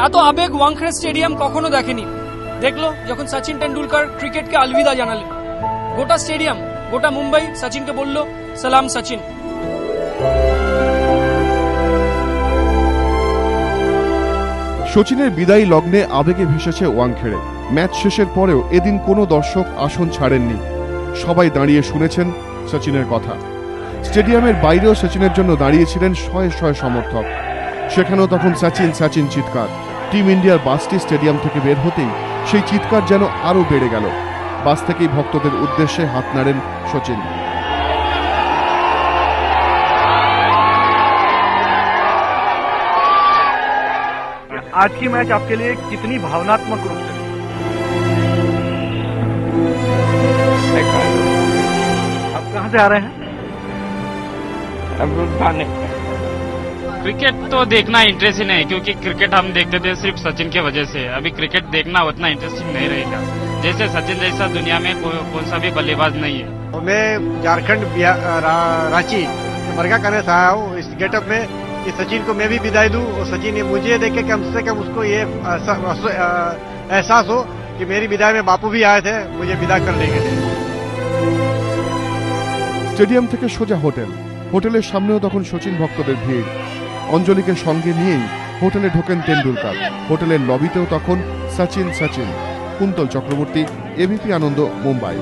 এত আবেগ ওয়াংখেড়ে স্টেডিয়াম কখনো দেখেনি। দেখলো যখন সচিন টেন্ডুলকার ক্রিকেটকে আলবিদা জানালেন। গোটা স্টেডিয়াম, গোটা মুম্বাই সচিনকে বলল সালাম সচিন। সচিনের বিদায়ী লগ্নে আবেগে ভেসেছে ওয়াংখেড়ে। ম্যাচ শেষের পরেও এদিন কোনো দর্শক আসন ছাড়েননি। সবাই দাঁড়িয়ে শুনেছেন সচিনের কথা। স্টেডিয়ামের বাইরেও সচিনের জন্য দাঁড়িয়েছিলেন শয়ে শয়ে সমর্থক। সেখানেও তখন সচিন সচিন চিৎকার। টিম ইন্ডিয়ার বাসটি স্টেডিয়াম থেকে বের হতেই সেই চিৎকার যেন আরো বেড়ে গেল। বাস থেকেই ভক্তদের উদ্দেশ্যে হাত নাড়েন সচিন। आज की मैच आपके लिए कितनी भावनात्मक रूप से? आप कहां से आ रहे हैं? क्रिकेट तो देखना इंटरेस्ट ही नहीं, क्योंकि क्रिकेट हम देखते थे सिर्फ सचिन के वजह से। अभी क्रिकेट देखना उतना इंटरेस्टिंग नहीं रहेगा, जैसे सचिन जैसा दुनिया में कौन सा भी बल्लेबाज नहीं है। मैं झारखंड रांची मरगा करने से आया हूँ इस गेटअप में कि सचिन को मैं भी विदाई दूं और सचिन ने मुझे देखे कम से कम उसको ये एहसास हो कि मेरी विदाई में बापू भी आए थे मुझे विदा करने के लिए। স্টেডিয়াম থেকে সোজা হোটেলের সামনেও তখন সচিন ভক্তদের ভিড়। অঞ্জলিকে সঙ্গে নিয়েই হোটেলে ঢোকেন তেন্ডুলকার। হোটেলের লবিতেও তখন সচিন সচিন। কুন্তল চক্রবর্তী, এবিপি আনন্দ, মুম্বাই।